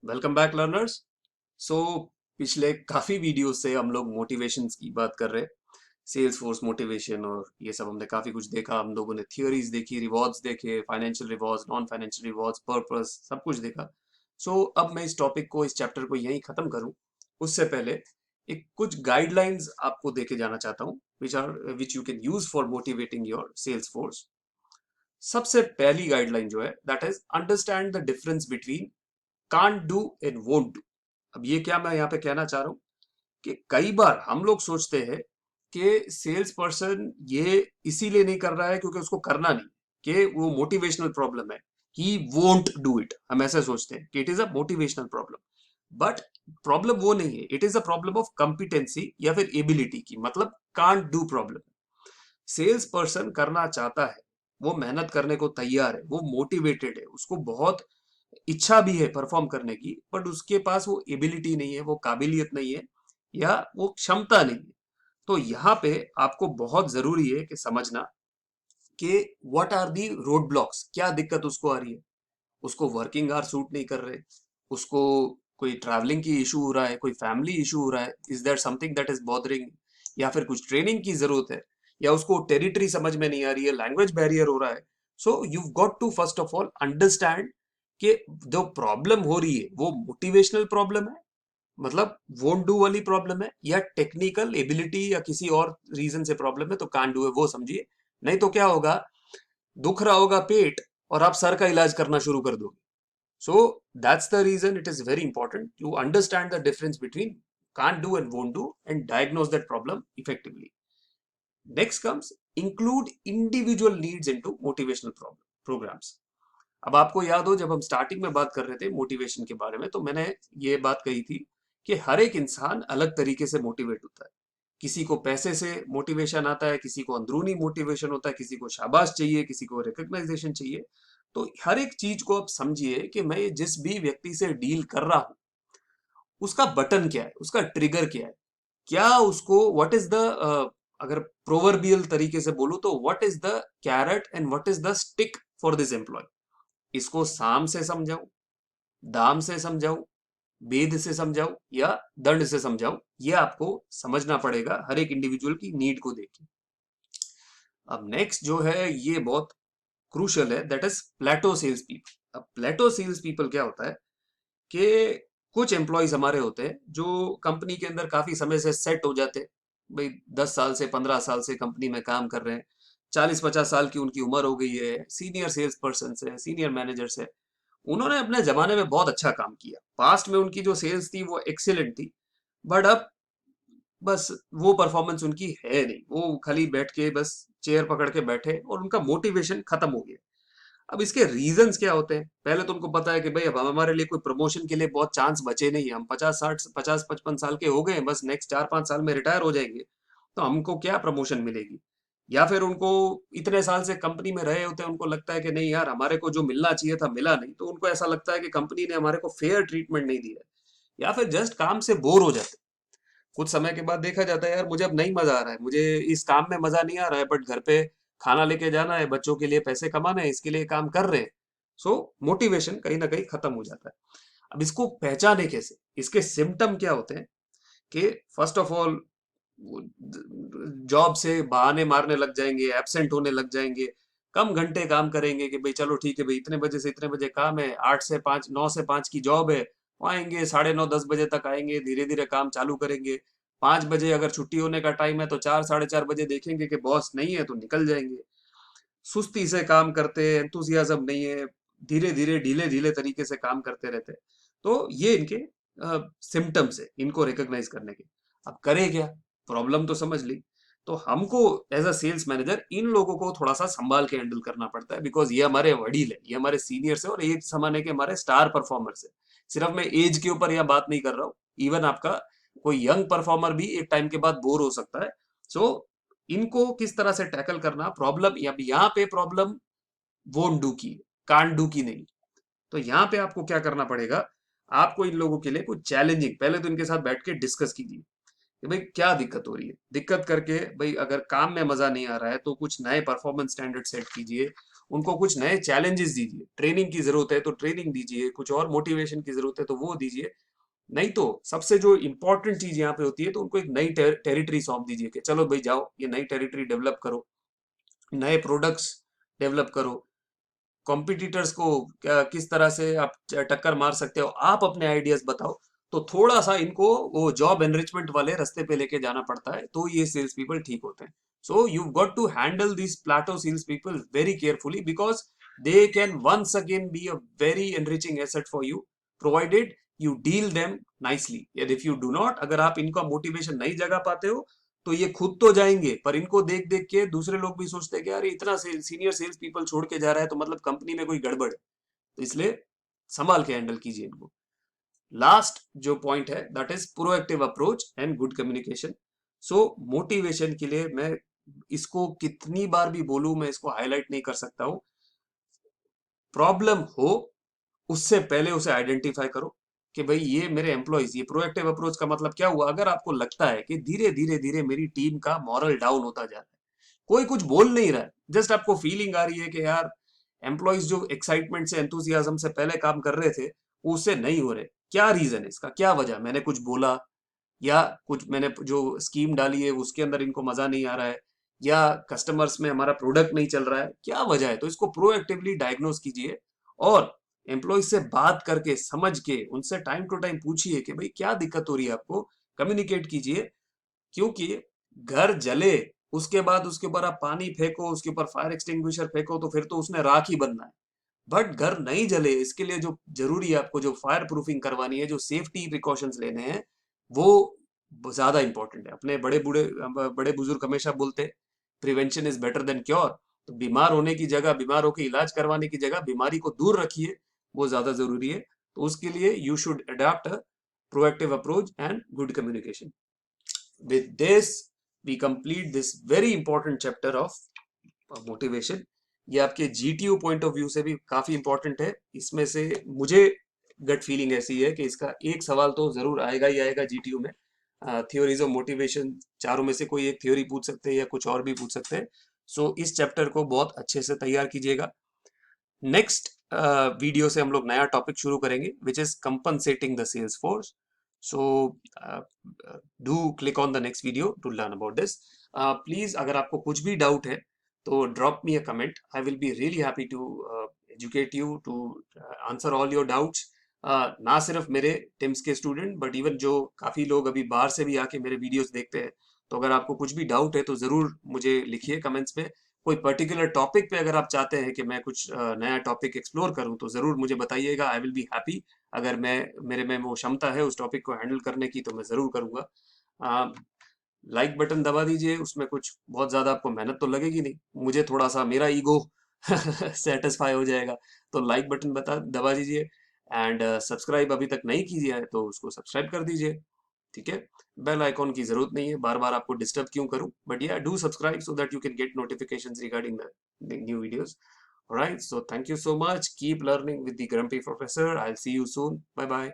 Welcome back learners. सो पिछले काफी video से हम लोग मोटिवेशंस की बात कर रहे हैं। सेल्स फोर्स मोटिवेशन और ये सब हमने काफी कुछ देखा। हम लोगों ने थियोरीज देखी, रिवॉर्ड्स देखे, financial rewards, non financial rewards, purpose, सब कुछ देखा। अब मैं इस टॉपिक को, इस चैप्टर को यहीं खत्म करूं उससे पहले एक कुछ गाइडलाइंस आपको देके जाना चाहता हूं which you can use for motivating your sales force. सबसे पहली गाइडलाइन जो है that is understand the difference between can't do and won't do. अब ये क्या मैं यहाँ पे कहना चाह रहा हूँ कि कई बार हम लोग सोचते हैं कि सेल्स पर्सन ये इसीलिए नहीं कर रहा है क्योंकि उसको करना नहीं, कि वो मोटिवेशनल प्रॉब्लम है, ही वोंट डू इट। हम ऐसे सोचते हैं कि it is a motivational problem, but problem वो नहीं है। It is a problem of competency या फिर एबिलिटी की, मतलब can't do problem. Sales person करना चाहता है, वो मेहनत करने को तैयार है, वो मोटिवेटेड है, उसको बहुत इच्छा भी है परफॉर्म करने की, बट उसके पास वो एबिलिटी नहीं है, वो काबिलियत नहीं है, या वो क्षमता नहीं है। तो यहाँ पे आपको बहुत जरूरी है कि समझना कि what are the road blocks, क्या दिक्कत उसको आ रही है। उसको वर्किंग आवर सूट नहीं कर रहे, उसको कोई ट्रैवलिंग की इशू हो रहा है, कोई फैमिली इशू हो रहा है, is that something that is bothering, या फिर कुछ ट्रेनिंग की जरूरत है, या उसको टेरिटरी समझ में नहीं आ रही है, लैंग्वेज बैरियर हो रहा है। So you got to first of all understand कि जो प्रॉब्लम हो रही है वो मोटिवेशनल प्रॉब्लम है, मतलब वोंट डू वाली प्रॉब्लम है, या टेक्निकल एबिलिटी या किसी और रीजन से प्रॉब्लम है, तो कांट डू है वो समझिए। नहीं तो क्या होगा, दुख रहा होगा पेट और आप सर का इलाज करना शुरू कर दोगे। So that's the reason it is very important to understand the difference between can't do and won't do and diagnose that problem effectively. Next comes include individual needs into motivational programs. अब आपको याद हो जब हम starting में बात कर रहे थे मोटिवेशन के बारे में, तो मैंने ये बात कही थी कि हर एक इंसान अलग तरीके से मोटिवेट होता है। किसी को पैसे से मोटिवेशन आता है, किसी को अंदरूनी मोटिवेशन होता है, किसी को शाबाश चाहिए, किसी को रिकग्नाइजेशन चाहिए। तो हर एक चीज को आप समझिए कि मैं जिस भी व्यक्ति से डील कर रहा हूं उसका बटन क्या है, उसका ट्रिगर क्या है, क्या उसको व्हाट इज द, अगर प्रोवर्बियल तरीके से बोलूं तो what is the carrot and what is the stick for this employee. इसको साम से समझाऊं, दाम से समझाऊं, वेद से समझाऊं, या दंड से समझाऊं, ये आपको समझना पड़ेगा हर एक इंडिविजुअल की नीड को देख के। अब नेक्स्ट जो है ये बहुत क्रूशियल है, that is plateau sales people. अब प्लेटो सेल्स पीपल क्या होता है कि कुछ एम्प्लॉयज हमारे होते हैं जो कंपनी के अंदर काफी समय से सेट हो जाते हैं। भाई 10 साल से 15 साल से कंपनी में काम कर रहे हैं, 40-50 साल की उनकी उम्र हो गई है, सीनियर सेल्स पर्सन है, सीनियर मैनेजर है। उन्होंने अपने जमाने में बहुत अच्छा काम किया, पास्ट में उनकी जो सेल्स थी वो एक्सीलेंट थी, बट अब बस वो परफॉर्मेंस उनकी है नहीं। वो खाली बैठ के बस चेयर पकड़ के बैठे और उनका मोटिवेशन खत्म हो गया। अब इसके रीजंस क्या होते हैं, पहले तो उनको पता है कि भाई अब हमारे लिए कोई प्रमोशन के लिए बहुत चांस बचे नहीं है, हम 50-60 50-55 साल के हो गए हैं, बस नेक्स्ट 4-5 साल में रिटायर हो जाएंगे, तो हमको क्या प्रमोशन मिलेगी। या फिर उनको इतने साल से कंपनी में रहे होते हैं, उनको लगता है कि नहीं यार हमारे को जो मिलना चाहिए था मिला नहीं, तो उनको ऐसा लगता है कि कंपनी ने हमारे को फेयर ट्रीटमेंट नहीं दिया है। या फिर जस्ट काम से बोर हो जाते हैं। कुछ समय के बाद देखा जाता है यार मुझे अब नहीं मजा आ रहा है, मुझे इस काम में मजा नहीं आ रहा है, बट घर पे खाना लेके जाना है, बच्चों के लिए पैसे कमाना है, इसके लिए काम कर रहे हैं। सो मोटिवेशन कहीं ना कहीं खत्म हो जाता है। अब इसको पहचाने कैसे, इसके सिम्टम क्या होते हैं कि फर्स्ट ऑफ ऑल जॉब से बहाने मारने लग जाएंगे, एब्सेंट होने लग जाएंगे, कम घंटे काम करेंगे कि भाई चलो ठीक है भाई इतने बजे से इतने बजे काम है, 8 से 5, 9 से 5 की जॉब है, वो आएंगे 9:30-10 बजे तक आएंगे, धीरे धीरे काम चालू करेंगे। 5 बजे अगर छुट्टी होने का टाइम है तो 4-4:30 बजे देखेंगे कि बॉस नहीं है तो निकल जाएंगे। सुस्ती से काम करते हैं, एंथुजियाज्म नहीं है, धीरे धीरे ढीले ढीले तरीके से काम करते रहते हैं। तो ये इनके सिम्टम्स है, इनको रिकॉग्नाइज करने के। अब करे क्या, प्रॉब्लम तो समझ ली, तो हमको एज अ सेल्स मैनेजर इन लोगों को थोड़ा सा संभाल के हैंडल करना पड़ता है, बिकॉज ये हमारे वडील है, ये हमारे सीनियर्स है और एक जमाने के हमारे स्टार परफॉर्मर्स है। सिर्फ मैं एज के ऊपर यह बात नहीं कर रहा हूँ, इवन आपका कोई यंग परफॉर्मर भी एक टाइम के बाद बोर हो सकता है। सो इनको किस तरह से टैकल करना, प्रॉब्लम यहाँ पे प्रॉब्लम वोंट डू की, कांट डू की नहीं। तो यहाँ पे आपको क्या करना पड़ेगा, आपको इन लोगों के लिए कुछ चैलेंजिंग, पहले तो इनके साथ बैठ के डिस्कस कीजिए कि भाई क्या दिक्कत हो रही है, दिक्कत करके भाई अगर काम में मजा नहीं आ रहा है तो कुछ नए परफॉर्मेंस स्टैंडर्ड सेट कीजिए, उनको कुछ नए चैलेंजेस दीजिए, ट्रेनिंग की जरूरत है तो ट्रेनिंग दीजिए, कुछ और मोटिवेशन की जरूरत है तो वो दीजिए। नहीं तो सबसे जो इंपॉर्टेंट चीज यहाँ पे होती है, तो उनको एक नई टेरिटरी सौंप दीजिए कि चलो भाई जाओ ये नई टेरिटरी डेवलप करो, नए प्रोडक्ट्स डेवलप करो, कॉम्पिटिटर्स को किस तरह से आप टक्कर मार सकते हो, आप अपने आइडियाज बताओ। तो थोड़ा सा इनको वो जॉब एनरिचमेंट वाले रास्ते पे लेके जाना पड़ता है, तो ये सेल्स पीपल ठीक होते हैं। So you got to handle this plateau sales people very carefully, because they can once again be a very enriching asset for you, provided you deal them nicely. If you do not, अगर आप इनका motivation नहीं जगा पाते हो, तो ये खुद तो जाएंगे, पर इनको देख देख के दूसरे लोग भी सोचते हैं कि यार इतना सीनियर सेल्स पीपल छोड़ के जा रहा है, तो मतलब कंपनी में कोई गड़बड़ है। तो इसलिए संभाल के हैंडल कीजिए इनको। लास्ट जो पॉइंट है, that is proactive approach and good communication. So motivation के लिए मैं इसको कितनी बार भी बोलूं, मैं इसको हाईलाइट नहीं कर सकता हूं। प्रॉब्लम हो उससे पहले उसे आइडेंटिफाई करो कि भाई ये मेरे एम्प्लॉइज, ये प्रोएक्टिव अप्रोच का मतलब क्या हुआ? अगर आपको लगता है कि धीरे धीरे धीरे मेरी टीम का मॉरल डाउन होता जा रहा है, कोई कुछ बोल नहीं रहा है, जस्ट आपको फीलिंग आ रही है कि यार एम्प्लॉइज जो एक्साइटमेंट से, एंथुजियाज्म से पहले काम कर रहे थे, वो उससे नहीं हो रहे, क्या रीजन है इसका, क्या वजह? मैंने कुछ बोला, या कुछ मैंने जो स्कीम डाली है उसके अंदर इनको मजा नहीं आ रहा है, या कस्टमर्स में हमारा प्रोडक्ट नहीं चल रहा है, क्या वजह है? तो इसको प्रोएक्टिवली डायग्नोस कीजिए, और एम्प्लॉय से बात करके समझ के उनसे टाइम टू टाइम पूछिए कि भाई क्या दिक्कत हो रही है आपको, कम्युनिकेट कीजिए। क्योंकि घर जले उसके बाद उसके ऊपर आप पानी फेंको, उसके ऊपर फायर एक्सटिंग्विशर फेंको, तो फिर तो उसने राख ही बनना है। बट घर नहीं जले, इसके लिए जो जरूरी है, आपको जो फायर प्रूफिंग करवानी है, जो सेफ्टी प्रिकॉशंस लेने हैं, वो ज्यादा इंपॉर्टेंट है। अपने बड़े बुजुर्ग हमेशा बोलते, prevention is better than cure. तो बीमार होने की जगह, बीमार होकर इलाज करवाने की जगह बीमारी को दूर रखिए, वो ज्यादा जरूरी है। तो उसके लिए you should adopt a proactive approach and good communication. With this we complete this very important chapter of motivation. ये आपके जीटीयू पॉइंट ऑफ व्यू से भी काफी इंपॉर्टेंट है। इसमें से मुझे गट फीलिंग ऐसी है कि इसका एक सवाल तो जरूर आएगा ही आएगा जीटीयू में। थ्योरीज ऑफ मोटिवेशन, चारों में से कोई एक थ्योरी पूछ सकते हैं या कुछ और भी पूछ सकते हैं। सो इस चैप्टर को बहुत अच्छे से तैयार कीजिएगा। नेक्स्ट वीडियो से हम लोग नया टॉपिक शुरू करेंगे, which is compensating the sales force. So do click on the next video to learn about this. Please अगर आपको कुछ भी डाउट है तो drop me a comment, I will be really happy to educate you, to answer all your doubts. ना सिर्फ मेरे teams के स्टूडेंट, बट इवन जो काफी लोग अभी बाहर से भी आके मेरे वीडियोस देखते हैं। तो अगर आपको कुछ भी डाउट है तो जरूर मुझे लिखिए कमेंट्स में। कोई पर्टिकुलर टॉपिक पे अगर आप चाहते हैं कि मैं कुछ नया टॉपिक एक्सप्लोर करूं, तो जरूर मुझे बताइएगा, आई विल बी हैप्पी। अगर मेरे में वो क्षमता है उस टॉपिक को हैंडल करने की, तो मैं जरूर करूंगा। लाइक बटन दबा दीजिए, उसमें कुछ बहुत ज्यादा आपको मेहनत तो लगेगी नहीं, मुझे थोड़ा सा मेरा ईगो सेटिस्फाई हो जाएगा। तो लाइक बटन दबा दीजिए, एंड सब्सक्राइब अभी तक नहीं कीजिए है तो उसको सब्सक्राइब कर दीजिए। ठीक है, बेल आइकॉन की जरूरत नहीं है, बार बार आपको डिस्टर्ब क्यों करूं, but yeah do subscribe so that you can get notifications regarding the new videos. Alright, so thank you so much, keep learning with the grumpy professor, I will see you soon, bye bye.